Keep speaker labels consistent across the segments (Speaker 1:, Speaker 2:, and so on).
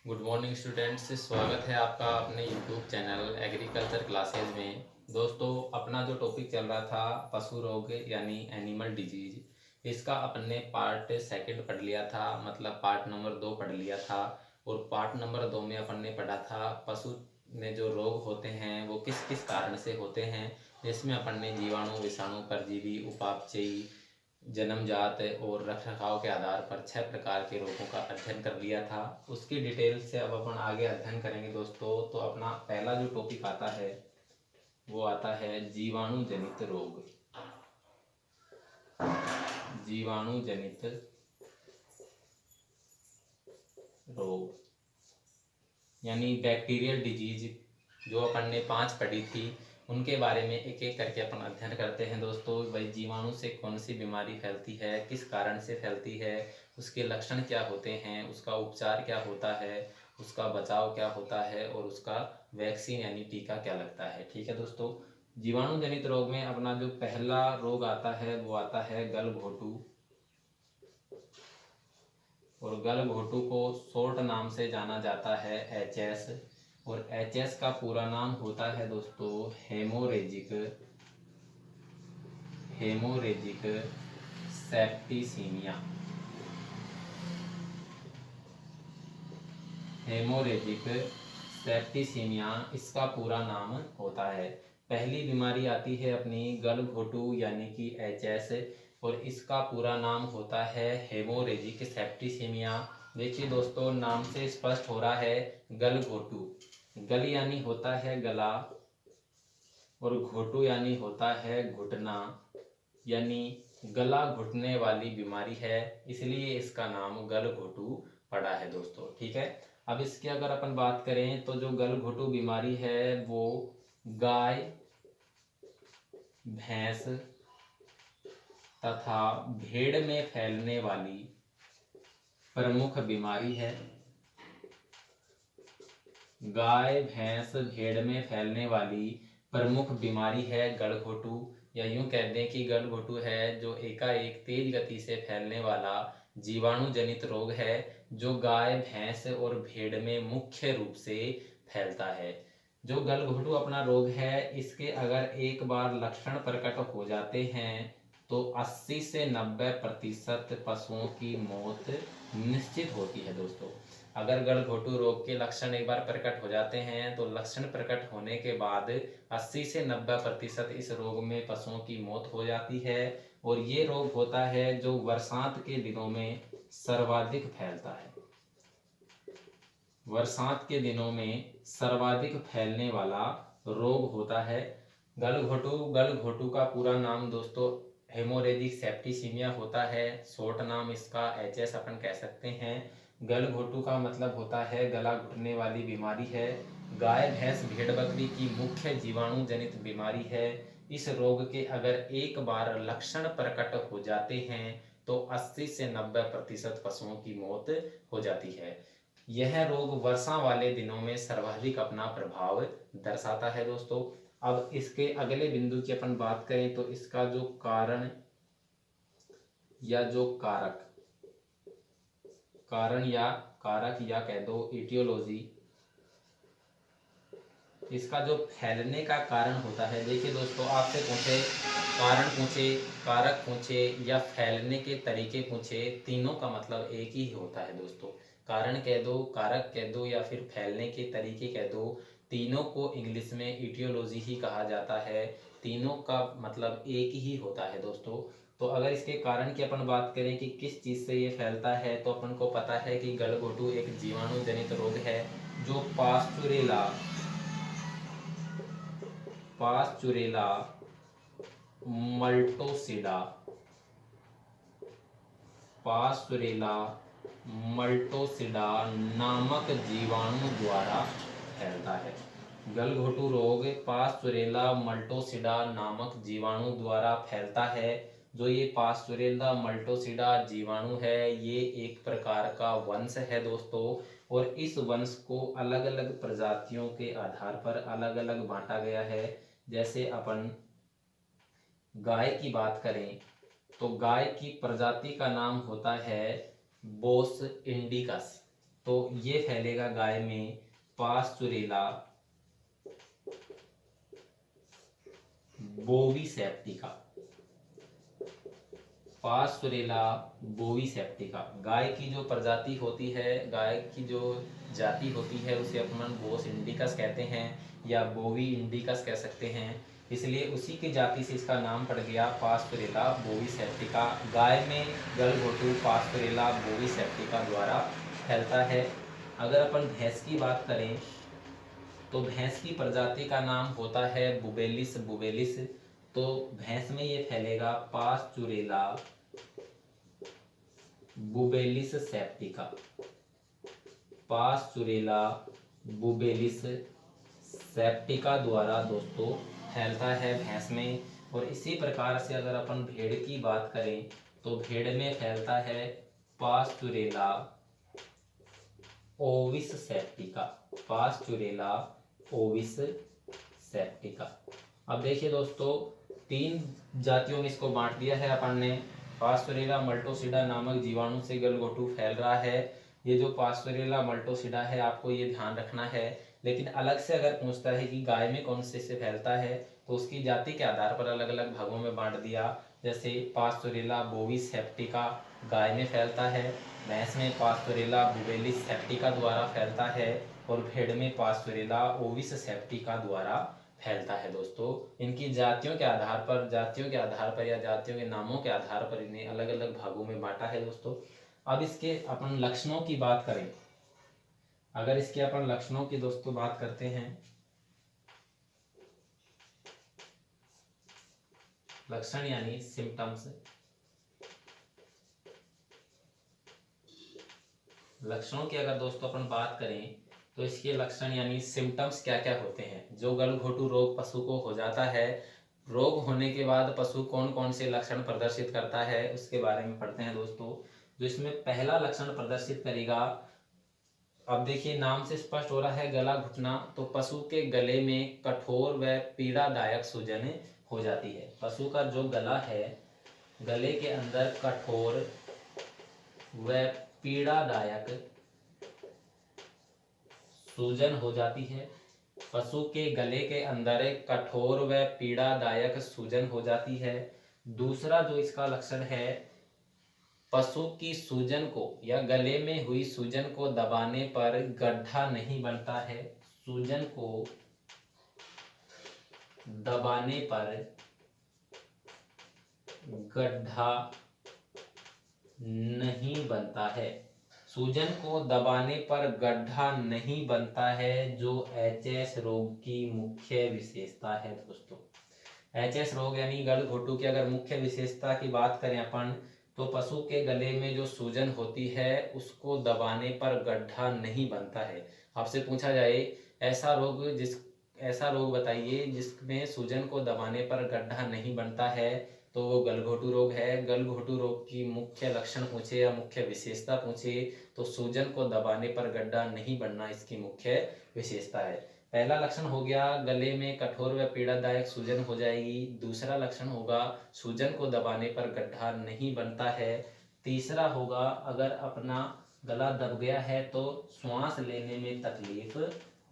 Speaker 1: Good morning students, स्वागत है आपका अपने यूट्यूब चैनल एग्रीकल्चर क्लासेज में। दोस्तों, अपना जो टॉपिक चल रहा था पशु रोग यानी एनिमल डिजीज, इसका अपन ने पार्ट सेकंड पढ़ लिया था, मतलब पार्ट नंबर 2 पढ़ लिया था। और पार्ट नंबर 2 में अपन ने पढ़ा था पशु में जो रोग होते हैं वो किस किस कारण से होते हैं, जिसमें अपन ने जीवाणु, विषाणु, परजीवी, उपापचयी, जन्मजात और रखरखाव के आधार पर 6 प्रकार के रोगों का अध्ययन कर लिया था। उसकी डिटेल से अब अपन आगे अध्ययन करेंगे दोस्तों। तो अपना पहला जो टॉपिक आता है वो आता है जीवाणु जनित रोग। जीवाणु जनित रोग यानी बैक्टीरियल डिजीज, जो अपन ने 5 पढ़ी थी, उनके बारे में एक एक करके अपन अध्ययन करते हैं दोस्तों। भाई, जीवाणु से कौन सी बीमारी फैलती है, किस कारण से फैलती है, उसके लक्षण क्या होते हैं, उसका उपचार क्या होता है, उसका बचाव क्या होता है और उसका वैक्सीन यानी टीका क्या लगता है। ठीक है दोस्तों। जीवाणु जनित रोग में अपना जो पहला रोग आता है वो आता है गलघोटू। और गलघोटू को शॉर्ट नाम से जाना जाता है एचएस। और एचएस का पूरा नाम होता है दोस्तों haemorrhagic haemorrhagic septicaemia. Haemorrhagic septicaemia इसका पूरा नाम होता है। पहली बीमारी आती है अपनी गलघोटू यानी कि एचएस, और इसका पूरा नाम होता है हेमोरेजिक सेप्टिसीमिया। देखिए दोस्तों, नाम से स्पष्ट हो रहा है गलघोटू। गल यानी होता है गला और घोटू यानी होता है घुटना, यानी गला घुटने वाली बीमारी है, इसलिए इसका नाम गलघोटू पड़ा है दोस्तों। ठीक है। अब इसकी अगर अपन बात करें तो जो गलघोटू बीमारी है वो गाय, भैंस तथा भेड़ में फैलने वाली प्रमुख बीमारी है। गाय, भैंस, भेड़ में फैलने वाली प्रमुख बीमारी है गलघोटू, या यूं कह दें कि गलघोटू है जो एकाएक तेज गति से फैलने वाला जीवाणु जनित रोग है, जो गाय, भैंस और भेड़ में मुख्य रूप से फैलता है। जो गलघोटू अपना रोग है, इसके अगर एक बार लक्षण प्रकट हो जाते हैं तो 80 से 90% पशुओं की मौत निश्चित होती है दोस्तों। अगर गलघोटू रोग के लक्षण एक बार प्रकट हो जाते हैं तो लक्षण प्रकट होने के बाद 80 से 90% इस रोग में पशुओं की मौत हो जाती है। और ये रोग होता है जो बरसात के दिनों में सर्वाधिक फैलता है। बरसात के दिनों में सर्वाधिक फैलने वाला रोग होता है गलघोटू। गलघोटू का पूरा नाम दोस्तों हेमोरेजिक सेप्टिसीमिया होता है। शॉर्ट नाम इसका एचएस अपन कह सकते हैं। गलघोटू का मतलब होता है गला घुटने वाली बीमारी है। गाय, भैंस, भेड़, बकरी की मुख्य जीवाणु जनित बीमारी है। इस रोग के अगर एक बार लक्षण प्रकट हो जाते हैं तो 80 से 90% पशुओं की मौत हो जाती है। यह रोग वर्षा वाले दिनों में सर्वाधिक अपना प्रभाव दर्शाता है दोस्तों। अब इसके अगले बिंदु की अपन बात करें तो इसका जो कारण या जो कारण या कारक या कह दो इटियोलॉजी, इसका जो फैलने का कारण होता है। देखिए दोस्तों, आपसे पूछे कारण पूछे, कारक पूछे या फैलने के तरीके पूछे, तीनों का मतलब एक ही होता है दोस्तों। कारण कह दो, कारक कह दो या फिर फैलने के तरीके कह दो, तीनों को इंग्लिश में इटियोलॉजी ही कहा जाता है। तीनों का मतलब एक ही होता है दोस्तों। तो अगर इसके कारण की अपन बात करें कि किस चीज़ से ये फैलता है, तो अपन को पता है कि गलघोटू एक जीवाणु जनित रोग है जो पास्चुरेला मल्टोसिडा पास्चुरेला मल्टोसिडा नामक जीवाणु द्वारा फैलता है। गलघोटू रोग पास्चुरेला मल्टोसिडा नामक जीवाणु द्वारा फैलता है। जो ये पास्चुरेला मल्टोसिडा जीवाणु है, ये एक प्रकार का वंश है दोस्तों। और इस वंश को अलग अलग प्रजातियों के आधार पर अलग अलग बांटा गया है। जैसे अपन गाय की बात करें तो गाय की प्रजाति का नाम होता है बोस इंडिकस। तो ये फैलेगा गाय में पास्चुरेला बोविसेप्टिका। पास्चुरेला बोविसेप्टिका गाय की जो प्रजाति होती है, गाय की जो जाति होती है, उसे अपन बोस इंडिकस कहते हैं या बोवी इंडिकस कह सकते हैं। इसलिए उसी की जाति से इसका नाम पड़ गया पास्चुरेला बोविसेप्टिका। गाय में गलघोटू पास्चुरेला बोविसेप्टिका द्वारा फैलता है। अगर अपन भैंस की बात करें तो भैंस की प्रजाति का नाम होता है बुबेलिस बुबेलिस। तो भैंस में ये फैलेगा पास्चुरेला बुबेलिस सेप्टिका। पास्चुरेला बुबेलिस सेप्टिका द्वारा दोस्तों फैलता है भैंस में। और इसी प्रकार से अगर अपन भेड़ की बात करें तो भेड़ में फैलता है पास्चुरेला ओविस सेप्टिका। पास्चुरेला ओविस सेप्टिका। अब देखिए दोस्तों, 3 जातियों में इसको बांट दिया है अपन ने। पास्चुरेला मल्टोसिडा नामक जीवाणु से गलघोटू फैल रहा है। ये जो पास्चुरेला मल्टोसिडा है, आपको ये ध्यान रखना है। लेकिन अलग से अगर पूछता है कि गाय में कौन से फैलता है, तो उसकी जाति के आधार पर अलग अलग भागों में बांट दिया। जैसे पास्चुरेला बोविस सेप्टिका गाय में फैलता है, भैंस में पास्चुरेला बुबेलिस सेप्टिका द्वारा फैलता है, और भेड़ में पास्चुरेला ओविस सेप्टिका द्वारा फैलता है। दोस्तों, इनकी जातियों के आधार पर या जातियों के नामों के आधार पर इन्हें अलग अलग भागों में बांटा है। दोस्तों, अब इसके अपन लक्षणों की बात करें, अगर इसके अपन लक्षणों की दोस्तों बात करते हैं, लक्षण यानी सिम्टम्स। लक्षणों की अगर दोस्तों अपन बात करें तो इसके लक्षण यानी सिम्टम्स क्या क्या होते हैं। जो गलघोटू रोग पशु को हो जाता है, रोग होने के बाद पशु कौन कौन से लक्षण प्रदर्शित करता है, उसके बारे में पढ़ते हैं दोस्तों। जो इसमें पहला लक्षण प्रदर्शित करेगा, अब देखिए नाम से स्पष्ट हो रहा है गला घुटना, तो पशु के गले में कठोर व पीड़ादायक सूजन हो जाती है। पशु का जो गला है, गले के अंदर कठोर व पीड़ादायक सूजन हो जाती है। पशु के गले के अंदर एक कठोर व पीड़ादायक सूजन हो जाती है। दूसरा जो इसका लक्षण है, पशु की सूजन को या गले में हुई सूजन को दबाने पर गड्ढा नहीं बनता है। सूजन को दबाने पर गड्ढा नहीं बनता है। सूजन को दबाने पर गड्ढा नहीं बनता है, जो एचएस रोग की मुख्य विशेषता है। दोस्तों, एचएस रोग यानी गलघोटू की अगर मुख्य विशेषता की बात करें अपन, तो पशु के गले में जो सूजन होती है उसको दबाने पर गड्ढा नहीं बनता है। आपसे पूछा जाए ऐसा रोग बताइए जिसमें सूजन को दबाने पर गड्ढा नहीं बनता है, तो वो गलघोटू रोग है। गलघोटू रोग की मुख्य लक्षण पूछे या मुख्य विशेषता पूछे तो सूजन को दबाने पर गड्ढा नहीं बनना इसकी मुख्य विशेषता है। पहला लक्षण हो गया गले में कठोर व पीड़ादायक सूजन हो जाएगी। दूसरा लक्षण होगा सूजन को दबाने पर गड्ढा नहीं बनता है। तीसरा होगा अगर अपना गला दब गया है तो श्वास लेने में तकलीफ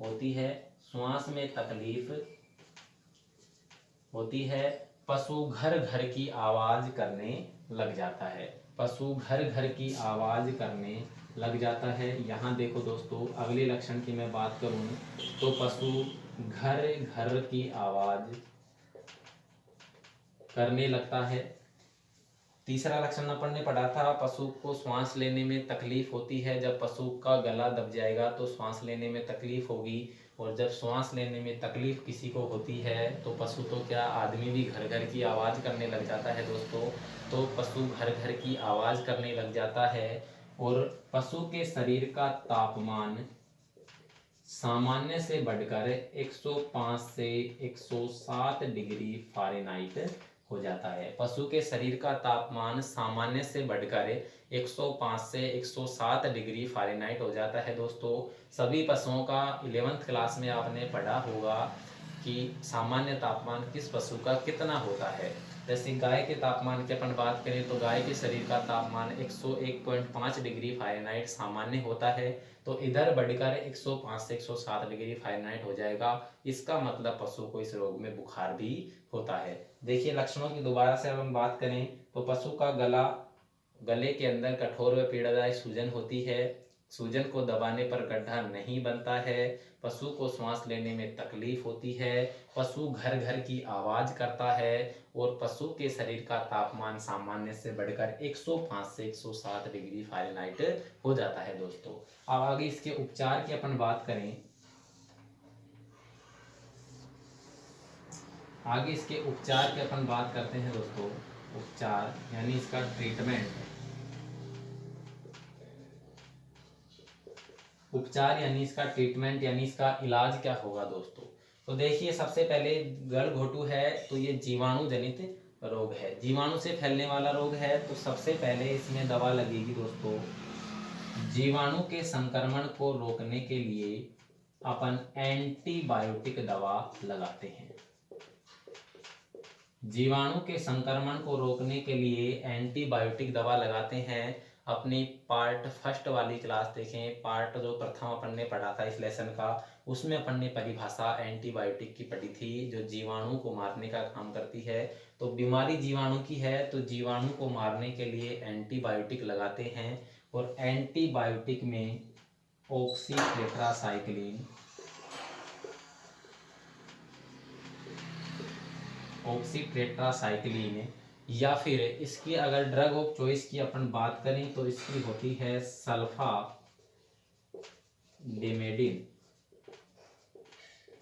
Speaker 1: होती है। श्वास में तकलीफ होती है। पशु घर घर की आवाज करने लग जाता है। पशु घर घर की आवाज करने लग जाता है। यहाँ देखो दोस्तों, अगले लक्षण की मैं बात करूं तो पशु घर घर की आवाज करने लगता है। तीसरा लक्षण अपन ने पढ़ा था, पशु को श्वास लेने में तकलीफ होती है। जब पशु का गला दब जाएगा तो श्वास लेने में तकलीफ होगी, और जब श्वास लेने में तकलीफ किसी को होती है तो पशु तो क्या, आदमी भी घर घर की आवाज़ करने लग जाता है दोस्तों। तो पशु घर घर की आवाज़ करने लग जाता है। और पशु के शरीर का तापमान सामान्य से बढ़कर 105 से 107 डिग्री फ़ारेनहाइट हो जाता है। पशु के शरीर का तापमान सामान्य से बढ़कर 105 से 107 डिग्री फ़ारेनहाइट हो जाता है। दोस्तों, सभी पशुओं का 11th क्लास में आपने पढ़ा होगा कि सामान्य तापमान किस पशु का कितना होता है। जैसे गाय के तापमान की अपन बात करें तो गाय के शरीर का तापमान 101.5 डिग्री फ़ारेनहाइट सामान्य होता है, तो इधर बढ़कर 105 से 107 डिग्री फ़ारेनहाइट हो जाएगा। इसका मतलब पशु को इस रोग में बुखार भी होता है। देखिए लक्षणों की दोबारा से अब हम बात करें तो पशु का गले के अंदर कठोर व पीड़ादायक सूजन होती है। सूजन को दबाने पर गड्ढा नहीं बनता है। पशु को सांस लेने में तकलीफ होती है। पशु घर घर की आवाज करता है और पशु के शरीर का तापमान सामान्य से बढ़कर 105 से 107 डिग्री फ़ारेनहाइट हो जाता है दोस्तों। अब आगे इसके उपचार की अपन बात करें, आगे इसके उपचार की अपन बात करते हैं दोस्तों। उपचार यानी इसका ट्रीटमेंट, उपचार यानी इसका ट्रीटमेंट यानी इसका इलाज क्या होगा दोस्तों। तो देखिए सबसे पहले गलघोटू है तो ये जीवाणु जनित रोग है, जीवाणु से फैलने वाला रोग है। तो सबसे पहले इसमें दवा लगेगी दोस्तों। जीवाणु के संक्रमण को रोकने के लिए अपन एंटीबायोटिक दवा लगाते हैं। जीवाणु के संक्रमण को रोकने के लिए एंटीबायोटिक दवा लगाते हैं। अपनी पार्ट फर्स्ट वाली क्लास देखें, पार्ट जो प्रथम अपन ने पढ़ा था इस लेसन का, उसमें अपन ने परिभाषा एंटीबायोटिक की पढ़ी थी जो जीवाणु को मारने का काम करती है। तो बीमारी जीवाणु की है तो जीवाणु को मारने के लिए एंटीबायोटिक लगाते हैं। और एंटीबायोटिक में ऑक्सीटेट्रासाइक्लिन, ऑक्सीटेट्रासाइक्लिन या फिर इसकी अगर ड्रग ऑफ चॉइस की अपन बात करें तो इसकी होती है सल्फाडिमेडिन।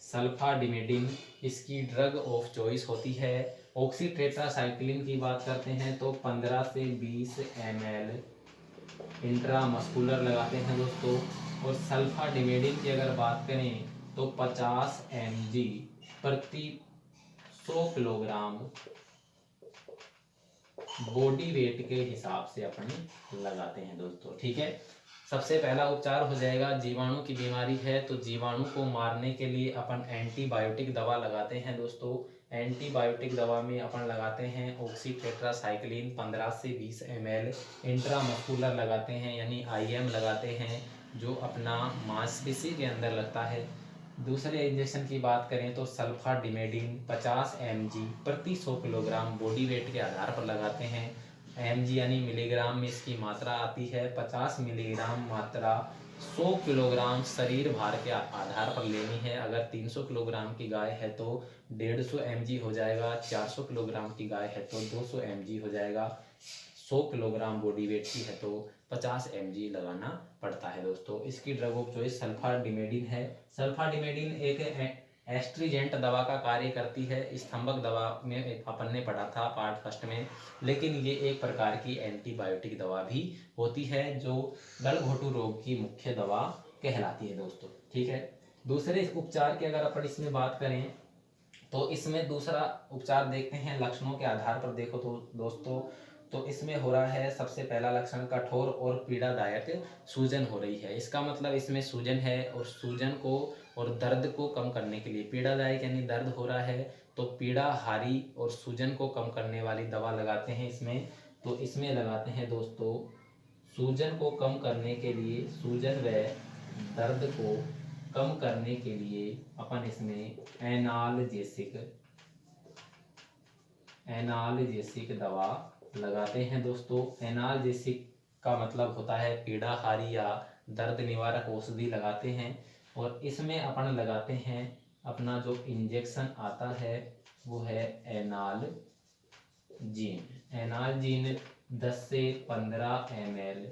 Speaker 1: सल्फाडिमेडिन इसकी ड्रग ऑफ चॉइस होती है। ऑक्सीटेट्रासाइक्लिन की बात करते हैं तो 15 से 20 ml इंट्रामस्कुलर लगाते हैं दोस्तों। और सल्फाडिमेडिन की अगर बात करें तो 50 mg प्रति 100 किलोग्राम बॉडी वेट के हिसाब से अपन लगाते हैं दोस्तों। ठीक है, सबसे पहला उपचार हो जाएगा, जीवाणु की बीमारी है तो जीवाणु को मारने के लिए अपन एंटीबायोटिक दवा लगाते हैं दोस्तों। एंटीबायोटिक दवा में अपन लगाते हैं ऑक्सीटेट्रासाइक्लिन 15 से 20 ml इंट्रामस्कुलर लगाते हैं यानी IM लगाते हैं जो अपना मांसपेशी के अंदर लगता है। दूसरे इंजेक्शन की बात करें तो सल्फाडिमेडिन 50 mg प्रति 100 किलोग्राम बॉडी वेट के आधार पर लगाते हैं। mg यानी मिलीग्राम में इसकी मात्रा आती है। 50 मिलीग्राम मात्रा 100 किलोग्राम शरीर भार के आधार पर लेनी है। अगर 300 किलोग्राम की गाय है तो 150 mg हो जाएगा, 400 किलोग्राम की गाय है तो 200 mg हो जाएगा, 100 किलोग्राम बॉडी वेट की है तो 50 mg लगाना पड़ता है दोस्तों। इसकी ड्रग ऑफ चॉइस सल्फाडिमेडिन है। सल्फाडिमेडिन एक एस्ट्रीजेंट दवा का कार्य करती है, स्तंभक दवा में अपन ने पढ़ा था पार्ट फर्स्ट में, लेकिन ये एक प्रकार की एंटीबायोटिक दवा भी होती है जो गलघोटू रोग की मुख्य दवा कहलाती है दोस्तों। ठीक है, दूसरे उपचार की अगर अपन इसमें बात करें तो इसमें दूसरा उपचार देखते हैं लक्षणों के आधार पर। देखो तो दोस्तों, तो इसमें हो रहा है सबसे पहला लक्षण कठोर और पीड़ादायक सूजन हो रही है। इसका मतलब इसमें सूजन है और सूजन को और दर्द को कम करने के लिए, पीड़ादायक यानी दर्द हो रहा है तो पीड़ाहारी और सूजन को कम करने वाली दवा लगाते हैं इसमें। तो इसमें लगाते हैं दोस्तों सूजन को कम करने के लिए, सूजन व दर्द को कम करने के लिए अपन इसमें एनाल्जेसिक दवा लगाते हैं दोस्तों। एनाल्जेसिक का मतलब होता है पीड़ाहारी या दर्द निवारक औषधि लगाते हैं। और इसमें अपन लगाते हैं अपना जो इंजेक्शन आता है वो है एनालजीन। एनालजीन 10 से 15 ml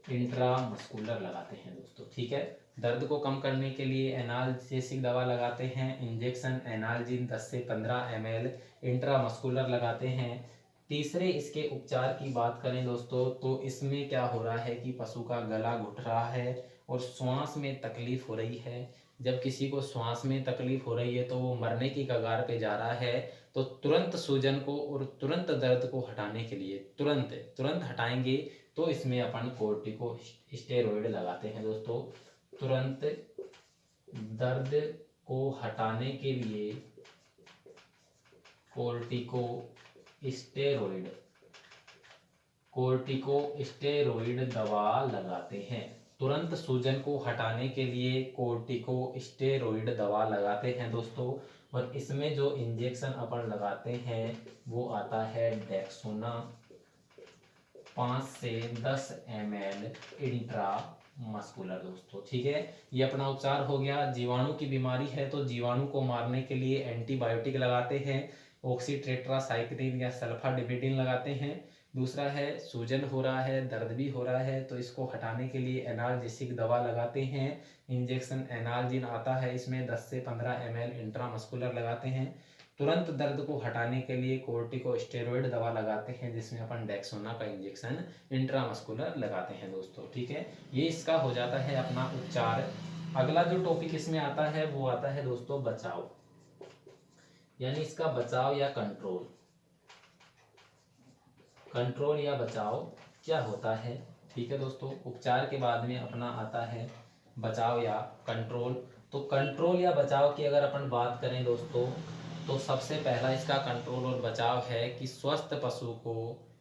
Speaker 1: इंट्रामस्कुलर लगाते हैं दोस्तों। ठीक है, दर्द को कम करने के लिए एनाल्जेसिक दवा लगाते हैं। इंजेक्शन एनालजीन 10 से 15 ml इंट्रामस्कुलर लगाते हैं। तीसरे इसके उपचार की बात करें दोस्तों तो इसमें क्या हो रहा है कि पशु का गला घुट रहा है और श्वास में तकलीफ हो रही है। जब किसी को श्वास में तकलीफ हो रही है तो वो मरने की कगार पे जा रहा है, तो तुरंत सूजन को और तुरंत दर्द को हटाने के लिए तुरंत हटाएंगे तो इसमें अपन कोर्टिकोस्टेरॉइड लगाते हैं दोस्तों। तुरंत दर्द को हटाने के लिए कोर्टिकोस्टेरॉइड दवा लगाते हैं। तुरंत सूजन को हटाने के लिए कोर्टिकोस्टेरॉइड दवा लगाते हैं दोस्तों। और इसमें जो इंजेक्शन अपन लगाते हैं वो आता है डेक्सोना 5 से 10 ml इंट्रा मस्कुलर दोस्तों। ठीक है, ये अपना उपचार हो गया। जीवाणु की बीमारी है तो जीवाणु को मारने के लिए एंटीबायोटिक लगाते हैं, ऑक्सीटेट्रासाइक्लिन या सल्फाडिबिडिन लगाते हैं। दूसरा है सूजन हो रहा है, दर्द भी हो रहा है तो इसको हटाने के लिए एनाल्जेसिक दवा लगाते हैं। इंजेक्शन एनाल्जिन आता है, इसमें 10 से 15 ml इंट्रामस्कुलर लगाते हैं। तुरंत दर्द को हटाने के लिए कोर्टिकोस्टेरॉइड दवा लगाते हैं, जिसमें अपन डेक्सोना का इंजेक्शन इंट्रामस्कुलर लगाते हैं दोस्तों। ठीक है, ये इसका हो जाता है अपना उपचार। अगला जो टॉपिक इसमें आता है वो आता है दोस्तों बचाव, यानी इसका बचाव या कंट्रोल। कंट्रोल या बचाव क्या होता है? ठीक है दोस्तों, उपचार के बाद में अपना आता है बचाव या कंट्रोल। तो कंट्रोल या बचाव की अगर अपन बात करें दोस्तों, तो सबसे पहला इसका कंट्रोल और बचाव है कि स्वस्थ पशु को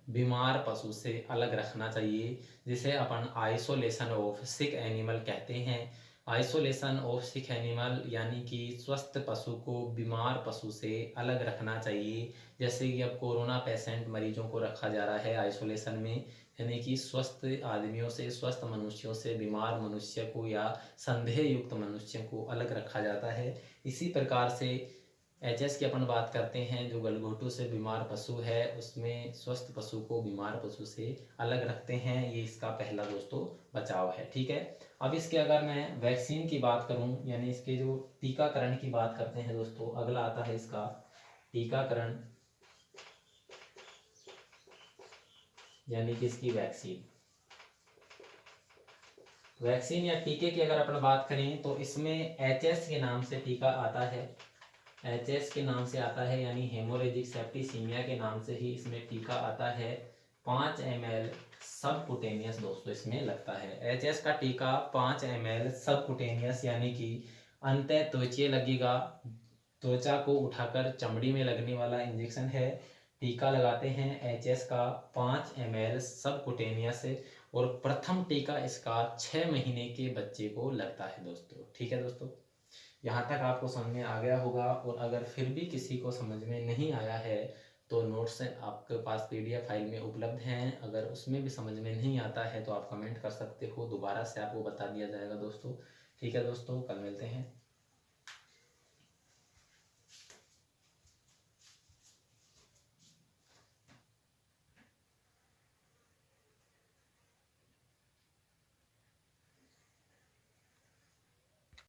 Speaker 1: बीमार पशु से अलग रखना चाहिए, जिसे अपन आइसोलेशन ऑफ सिक एनिमल कहते हैं। आइसोलेशन ऑफ सिक एनिमल यानी कि स्वस्थ पशु को बीमार पशु से अलग रखना चाहिए। जैसे कि अब कोरोना पेशेंट मरीजों को रखा जा रहा है आइसोलेशन में, यानी कि स्वस्थ आदमियों से, स्वस्थ मनुष्यों से बीमार मनुष्य को या संदेह युक्त मनुष्य को अलग रखा जाता है। इसी प्रकार से एचएस की अपन बात करते हैं, जो गलघोटू से बीमार पशु है उसमें स्वस्थ पशु को बीमार पशु से अलग रखते हैं। ये इसका पहला दोस्तों बचाव है। ठीक है, अब इसके अगर मैं वैक्सीन की बात करूं, यानी इसके जो टीकाकरण की बात करते हैं दोस्तों, अगला आता है इसका टीकाकरण, यानी कि इसकी वैक्सीन। वैक्सीन या टीके की अगर अपन बात करें तो इसमें एचएस के नाम से टीका आता है, एचएस के नाम से आता है, यानी हेमोरेजिक सेप्टिसीमिया के नाम से ही इसमें टीका आता है। 5 ml सबकुटेनियस दोस्तों इसमें लगता है। एचएस का टीका 5 ml सबकुटेनियस यानी कि अंतः त्वचीय लगेगा, त्वचा को उठाकर चमड़ी में लगने वाला इंजेक्शन है। टीका लगाते हैं एचएस का 5 ml सबकुटेनियस, और प्रथम टीका इसका 6 महीने के बच्चे को लगता है दोस्तों। ठीक है दोस्तों, यहाँ तक आपको समझ में आ गया होगा। और अगर फिर भी किसी को समझ में नहीं आया है तो नोट्स आपके पास पीडीएफ फाइल में उपलब्ध हैं, अगर उसमें भी समझ में नहीं आता है तो आप कमेंट कर सकते हो, दोबारा से आपको बता दिया जाएगा दोस्तों। ठीक है दोस्तों, कल मिलते हैं।